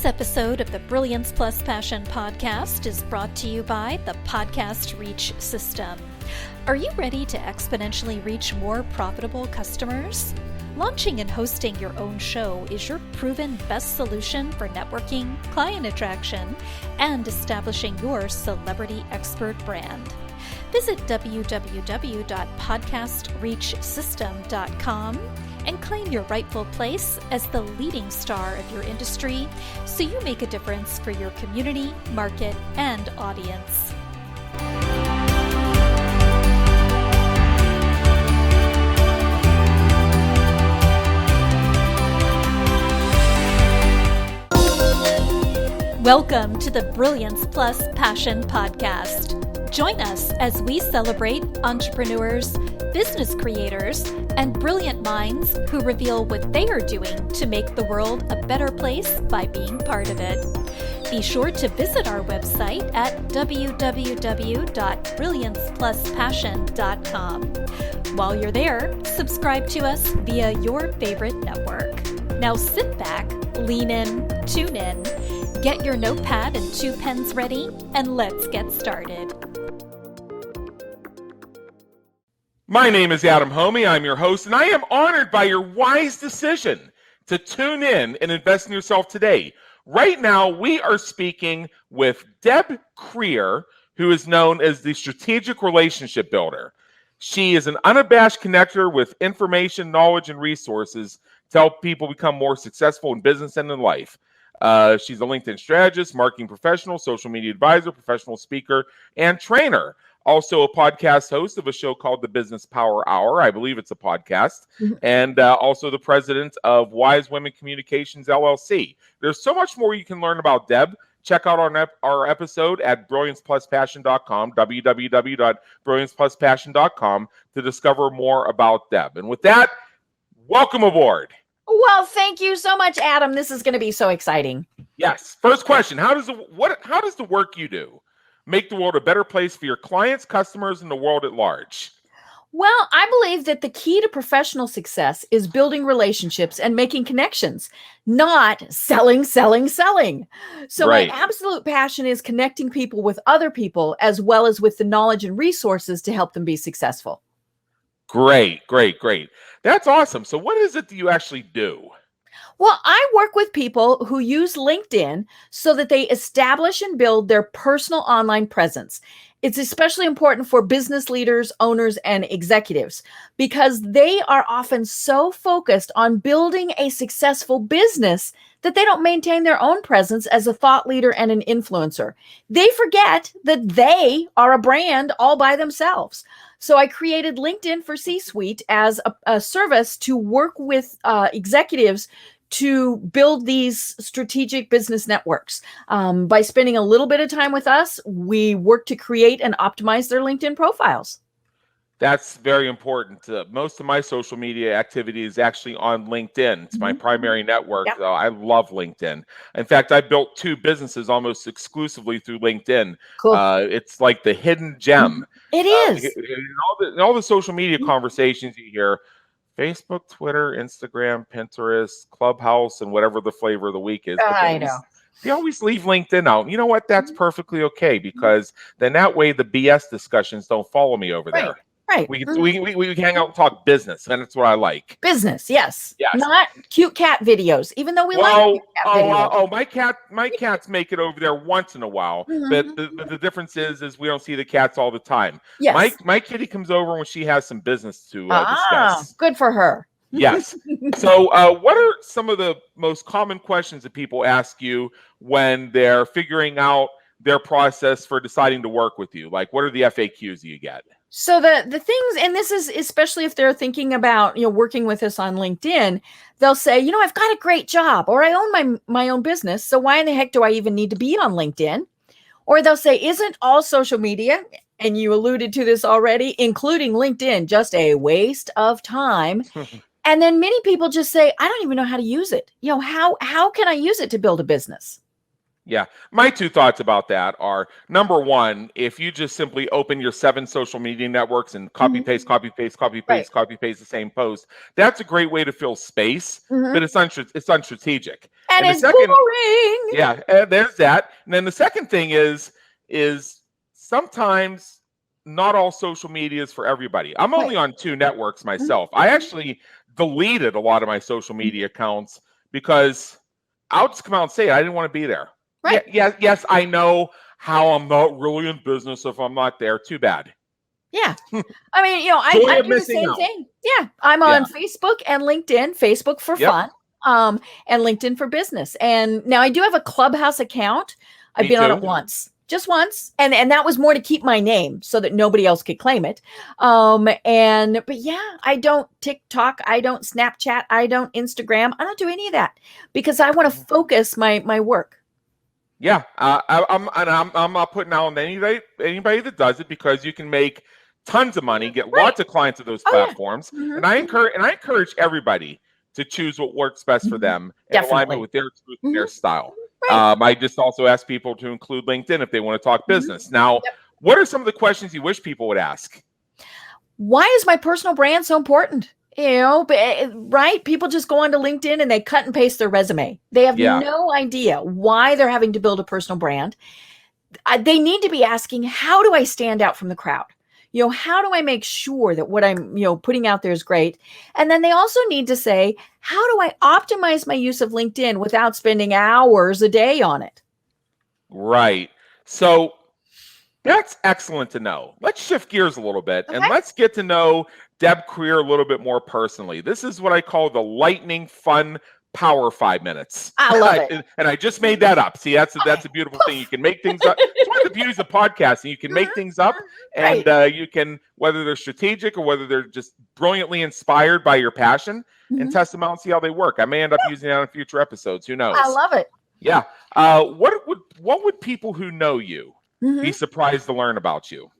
This episode of the Brilliance Plus Passion podcast is brought to you by the Podcast Reach System. Are you ready to exponentially reach more profitable customers? Launching and hosting your own show is your proven best solution for networking, client attraction, and establishing your celebrity expert brand. Visit www.podcastreachsystem.com and claim your rightful place as the leading star of your industry so you make a difference for your community, market, and audience. Welcome to the Brilliance Plus Passion podcast. Join us as we celebrate entrepreneurs, business creators, and brilliant minds who reveal what they are doing to make the world a better place by being part of it. Be sure to visit our website at www.brilliancepluspassion.com. While you're there, subscribe to us via your favorite network. Now sit back, lean in, tune in, get your notepad and 2 pens ready, and let's get started. My name is Adam Homey. I'm your host, and I am honored by your wise decision to tune in and invest in yourself today. Right now, we are speaking with Deb Krier, who is known as the Strategic Relationship Builder. She is an unabashed connector with information, knowledge, and resources to help people become more successful in business and in life. She's a LinkedIn strategist, marketing professional, social media advisor, professional speaker, and trainer. Also a podcast host of a show called the Business Power Hour. I believe it's a podcast. And also the president of Wise Women Communications, LLC. There's so much more you can learn about Deb. Check out our episode at brilliancepluspassion.com, www.brilliancepluspassion.com, to discover more about Deb. And with that, welcome aboard. Well, thank you so much, Adam. This is going to be so exciting. Yes. First question: How does the work you do make the world a better place for your clients, customers, and the world at large? Well, I believe that the key to professional success is building relationships and making connections, not selling. So Right. My absolute passion is connecting people with other people, as well as with the knowledge and resources to help them be successful. Great. That's awesome. So what is it that you actually do? Well, I work with people who use LinkedIn so that they establish and build their personal online presence. It's especially important for business leaders, owners, and executives because they are often so focused on building a successful business that they don't maintain their own presence as a thought leader and an influencer. They forget that they are a brand all by themselves. So I created LinkedIn for C-Suite as a service to work with executives to build these strategic business networks. By spending a little bit of time with us, we work to create and optimize their LinkedIn profiles. That's very important. Most of my social media activity is actually on LinkedIn. It's my primary network. Yep. I love LinkedIn. In fact, I built 2 businesses almost exclusively through LinkedIn. Cool. It's like the hidden gem. It is. In all the social media conversations you hear, Facebook, Twitter, Instagram, Pinterest, Clubhouse, and whatever the flavor of the week is. I know. They always leave LinkedIn out. You know what? That's perfectly okay, because then that way the BS discussions don't follow me over there. Right. We can hang out and talk business, and that's what I like. Business, yes. Yes. Not cute cat videos, even though we like cute cat videos. My cats make it over there once in a while, but the difference is we don't see the cats all the time. Yes. My kitty comes over when she has some business to discuss. Good for her. Yes. So what are some of the most common questions that people ask you when they're figuring out their process for deciding to work with you? Like, what are the FAQs you get? So the things, and this is especially if they're thinking about, working with us on LinkedIn, they'll say, I've got a great job, or I own my own business. So why in the heck do I even need to be on LinkedIn? Or they'll say, isn't all social media, and you alluded to this already, including LinkedIn, just a waste of time? And then many people just say, I don't even know how to use it. How can I use it to build a business? Yeah. My two thoughts about that are, number one, if you just simply open your 7 social media networks and copy Mhm. paste, copy paste, copy Right. paste, copy paste the same post, that's a great way to fill space, Mhm. but it's unstrategic. And And the it's second, boring. yeah, there's that. And then the second thing is sometimes not all social media is for everybody. I'm Right. only on 2 networks Mhm. myself. I actually deleted a lot of my social Mhm. media accounts because I'll just come out and say it, I didn't want to be there. Right. Yes, I know how I'm not really in business if I'm not there. Too bad. Yeah. I mean, I Joy of do the missing same out. thing. Yeah. I'm Yeah. on Facebook and LinkedIn, Facebook for Yep. fun, and LinkedIn for business. And now I do have a Clubhouse account. I've Me been on it too. once, just once. And that was more to keep my name so that nobody else could claim it. But yeah, I don't TikTok, I don't Snapchat, I don't Instagram. I don't do any of that because I want to focus my work. Yeah. I'm not putting out on anybody that does it because you can make tons of money, get Right. lots of clients of those Oh yeah. platforms, Mhm. and I encourage everybody to choose what works best for Mhm. them in alignment Definitely. with their truth and their Mhm. style. Right. I just also ask people to include LinkedIn if they want to talk Mhm. business. Now, Yep. what are some of the questions you wish people would ask? Why is my personal brand so important? Right? People just go onto LinkedIn and they cut and paste their resume. They have Yeah. no idea why they're having to build a personal brand. They need to be asking, how do I stand out from the crowd? How do I make sure that what I'm, putting out there is great? And then they also need to say, how do I optimize my use of LinkedIn without spending hours a day on it? Right. So that's excellent to know. Let's shift gears a little bit and Okay. let's get to know Deb Krier a little bit more personally. This is what I call the lightning fun power 5 minutes. I love it. And I just made that up. See, that's a beautiful thing. You Poof. can make things up. It's one of the beauties of podcasting. You can make things up and Right. you can, whether they're strategic or whether they're just brilliantly inspired by your passion, and Mhm. test them out and see how they work. I may end up using that in future episodes. Who I knows? love it. Yeah. What would people who know you be Mhm. surprised to learn about you?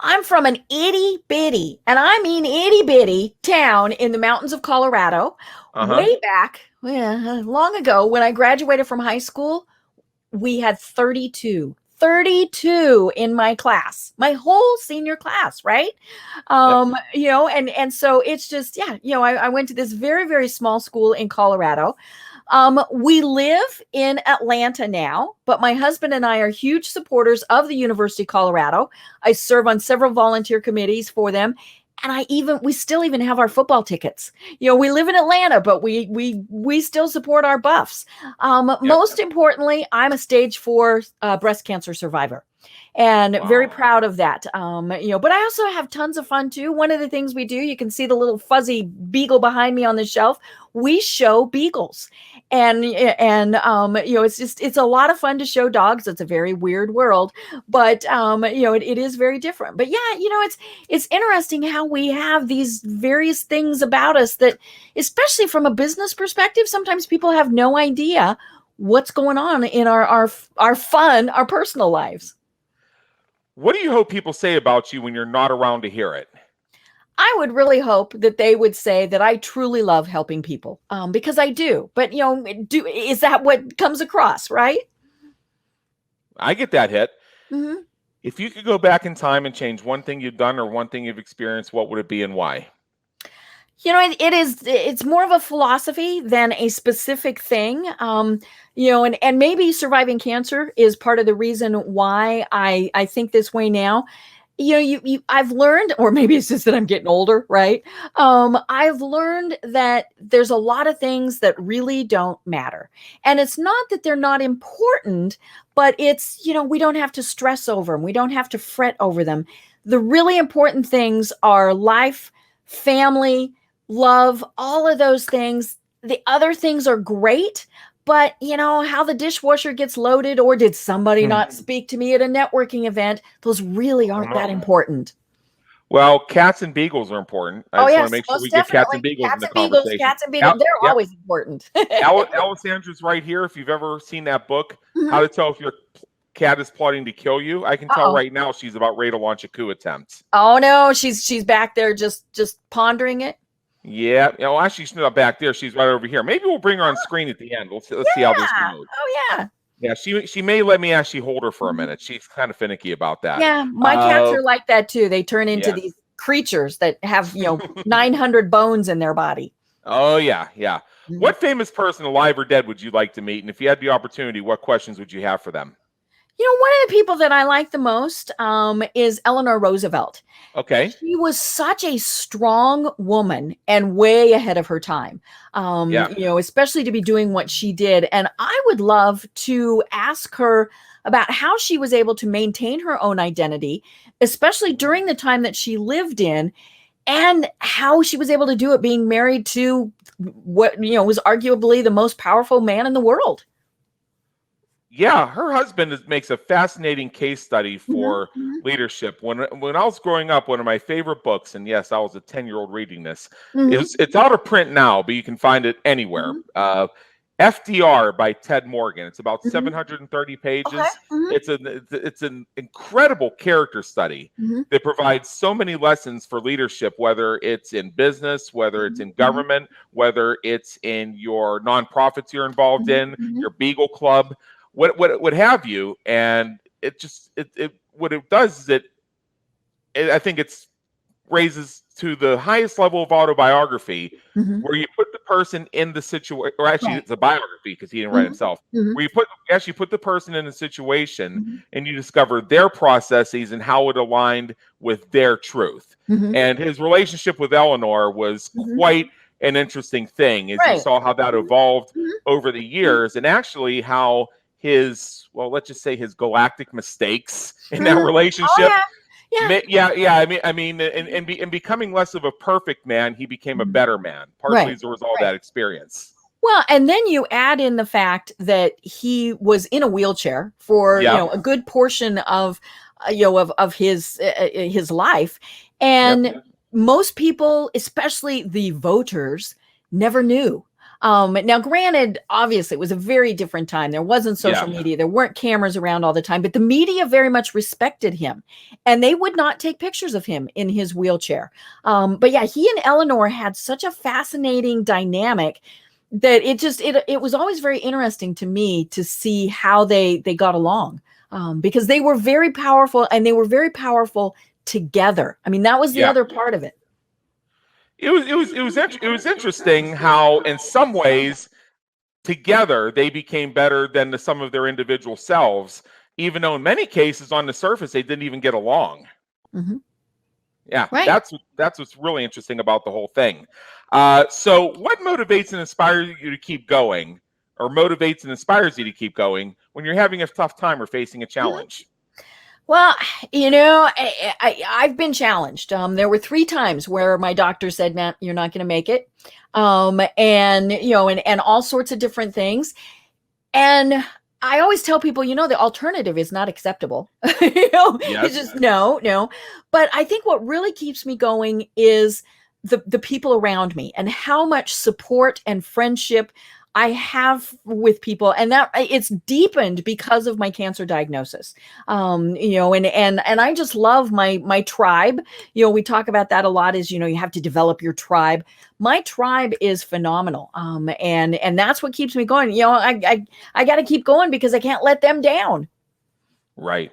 I'm from an itty bitty, and I mean itty bitty town in the mountains of Colorado. Uh-huh. Way back, long ago, when I graduated from high school, we had 32 in my class, my whole senior class, right? Yep. And so it's just, yeah, I went to this very, very small school in Colorado. We live in Atlanta now, but my husband and I are huge supporters of the University of Colorado. I serve on several volunteer committees for them. And we still even have our football tickets. We live in Atlanta, but we still support our Buffs. Yep. Most importantly, I'm a stage 4 breast cancer survivor, and very Wow. proud of that. But I also have tons of fun too. One of the things we do, you can see the little fuzzy beagle behind me on the shelf. We show beagles, and it's a lot of fun to show dogs. It's a very weird world, but it is very different. But yeah, it's interesting how we have these various things about us that, especially from a business perspective, sometimes people have no idea what's going on in our personal lives. What do you hope people say about you when you're not around to hear it? I would really hope that they would say that I truly love helping people, because I do. But is that what comes across, right? I get that hit. Hmm. If you could go back in time and change one thing you've done or one thing you've experienced, what would it be and why? It's more of a philosophy than a specific thing. And maybe surviving cancer is part of the reason why I think this way now. I've learned, or maybe it's just that I'm getting older, right? I've learned that there's a lot of things that really don't matter. And it's not that they're not important, but it's, we don't have to stress over them. We don't have to fret over them. The really important things are life, family, love, all of those things. The other things are great, but how the dishwasher gets loaded, or did somebody not speak to me at a networking event, those really I don't aren't that know. important. Well, cats and beagles are important. I Oh just want to yes, make sure we most get cats and definitely. beagles in Cats the and beagles, conversation. cats and beagles, they're Yep. always important. Alessandra's right here. If you've ever seen that book, How Mhm. to Tell If Your Cat is Plotting to Kill You, I can tell Uh-oh. right now she's about ready to launch a coup attempt. Oh no, she's back there just pondering it. Yeah. Actually, she's not back there. She's right over here. Maybe we'll bring her on screen at the end. Let's see how this Yeah. goes. Oh yeah. Yeah, she may let me actually hold her for a minute. She's kind of finicky about that. Yeah, my cats Uh, are like that too. They turn into yeah. these creatures that have, 900 bones in their body. Oh yeah, yeah. Mhm. What famous person, alive or dead, would you like to meet? And if you had the opportunity, what questions would you have for them? One of the people that I like the most is Eleanor Roosevelt. Okay. She was such a strong woman and way ahead of her time, Yeah. especially to be doing what she did. And I would love to ask her about how she was able to maintain her own identity, especially during the time that she lived in, and how she was able to do it being married to what, was arguably the most powerful man in the world. Yeah, her husband makes a fascinating case study Mhm, for mhm, leadership. When I was growing up, one of my favorite books, and yes, I was a 10-year-old reading this, mhm, is it's out of print now, but you can find it anywhere. mhm, FDR by Ted Morgan. It's about mhm. 730 Okay. pages. Mhm, It's an incredible character study mhm, that provides so many lessons for leadership, whether it's in business, whether it's mhm, in mhm, government, whether it's in your nonprofits you're involved mhm, in, mhm, your Beagle Club, what have you. And it what it does is I think it's raises to the highest level of autobiography, mhm. where you put the person in the situation, or actually Right. it's a biography because he didn't write Mhm, himself, mhm, where you actually put the person in a situation mhm, and you discover their processes and how it aligned with their truth. mhm, And his relationship with Eleanor was mhm. quite an interesting thing, as you Right. saw how that Mhm, evolved mhm, over the mhm, years, and actually how his, well, let's just say his galactic mistakes in that mhm. Oh, relationship. yeah. Yeah. Yeah, yeah. I mean, and becoming less of a perfect man, he became a Mhm. better man, partially Right. as a result of Right. that experience. Well, and then you add in the fact that he was in a wheelchair for, Yeah. a good portion of, of his life. Yep. And most people, especially the voters, never knew. Now, granted, obviously, it was a very different time. There wasn't Yeah. social media. There weren't cameras around all the time, but the media very much respected him, and they would not take pictures of him in his wheelchair. But yeah, he and Eleanor had such a fascinating dynamic that it was always very interesting to me to see how they got along, because they were very powerful, and they were very powerful together. I mean, that was the Yeah. other part of it. It was interesting how, in some ways, together they became better than the sum of their individual selves, even though in many cases on the surface they didn't even get along. Mhm. Yeah, Right. that's what's really interesting about the whole thing. So, what motivates and inspires you to keep going, or motivates and inspires you to keep going when you're having a tough time or facing a Mhm. challenge? Well, I've been challenged. There were 3 times where my doctor said, "Matt, you're not going to make it," and and all sorts of different things. And I always tell people, the alternative is not acceptable. It's Yes. just no, no. But I think what really keeps me going is the people around me and how much support and friendship I have with people, and that it's deepened because of my cancer diagnosis. And I just love my tribe. We talk about that a lot. Is you have to develop your tribe. My tribe is phenomenal, and that's what keeps me going. I got to keep going because I can't let them down. Right.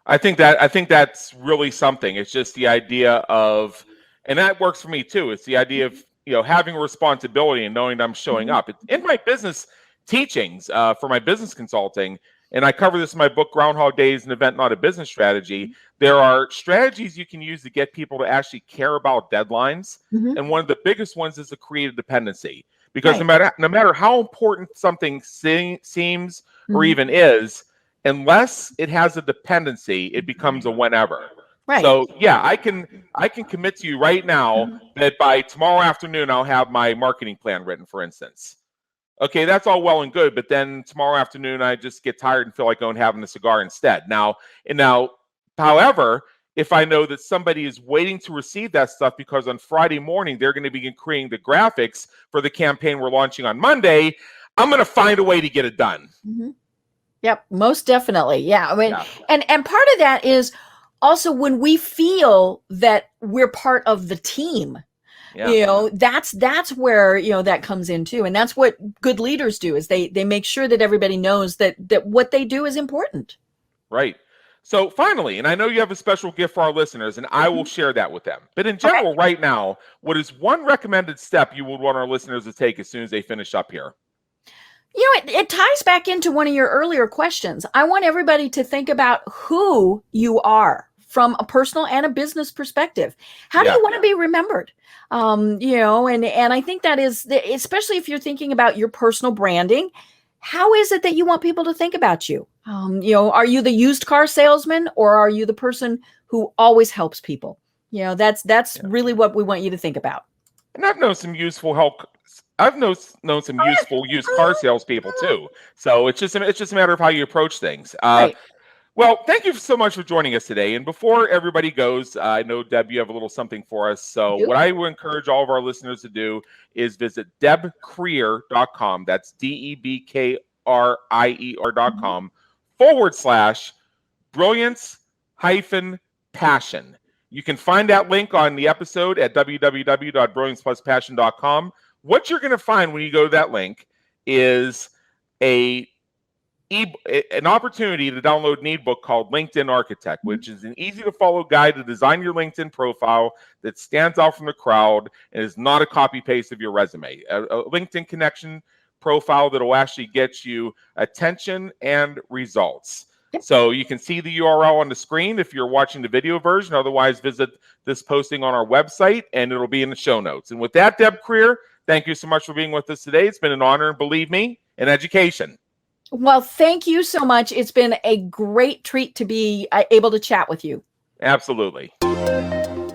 I think that's really something. It's just the idea of, and that works for me too. It's the idea of having a responsibility and knowing that I'm showing Mhm, up. It's in my business teachings for my business consulting, and I cover this in my book, Groundhog Days: An Event, Not a Business Strategy. There are strategies you can use to get people to actually care about deadlines, mhm. and one of the biggest ones is to create a dependency. Because Right. no matter how important something seems or Mhm. even is, unless it has a dependency, it becomes a whenever. Right. So yeah, I can commit to you right now Mhm. that by tomorrow afternoon I'll have my marketing plan written, for instance. Okay, that's all well and good, but then tomorrow afternoon I just get tired and feel like going and having a cigar instead. Now, however, if I know that somebody is waiting to receive that stuff because on Friday morning they're going to begin creating the graphics for the campaign we're launching on Monday, I'm going to find a way to get it done. Mhm. Yep, most definitely. Yeah. I mean, Yeah. and part of that is also when we feel that we're part of the team. Yeah. That's where, that comes in too. And that's what good leaders do, is they make sure that everybody knows that what they do is important. Right. So finally, and I know you have a special gift for our listeners, and I will share that with them. But in general, right now, what is one recommended step you would want our listeners to take as soon as they finish up here? It ties back into one of your earlier questions. I want everybody to think about who you are from a personal and a business perspective. How do you want to be remembered? And I think that is, especially if you're thinking about your personal branding, how is it that you want people to think about you? Are you the used car salesman, or are you the person who always helps people? That's really what we want you to think about. And I've known some useful help. I've known some useful used car salespeople too. So it's just a matter of how you approach things. Right. Well, thank you so much for joining us today. And before everybody goes, I know, Deb, you have a little something for us. So what I would encourage all of our listeners to do is visit debkrier.com. That's DEBKRIER.com /brilliance-passion. You can find that link on the episode at www.brilliancepluspassion.com. What you're going to find when you go to that link is an opportunity to download an ebook called LinkedIn Architect, which is an easy-to-follow guide to design your LinkedIn profile that stands out from the crowd and is not a copy-paste of your resume. A LinkedIn connection profile that will actually get you attention and results. So you can see the URL on the screen if you're watching the video version. Otherwise, visit this posting on our website, and it'll be in the show notes. And with that, Deb Krier, thank you so much for being with us today. It's been an honor, and believe me, in education. Well, thank you so much. It's been a great treat to be able to chat with you. Absolutely.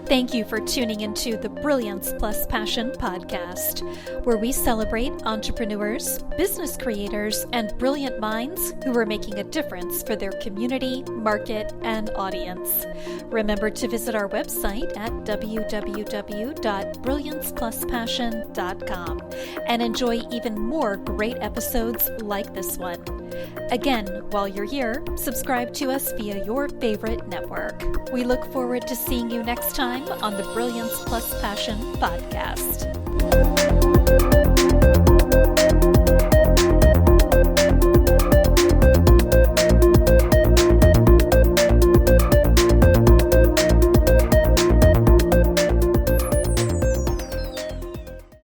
Thank you for tuning into the Brilliance Plus Passion podcast, where we celebrate entrepreneurs, business creators, and brilliant minds who are making a difference for their community, market, and audience. Remember to visit our website at www.brilliancepluspassion.com and enjoy even more great episodes like this one. Again, while you're here, subscribe to us via your favorite network. We look forward to seeing you next time on the Brilliance Plus Passion podcast.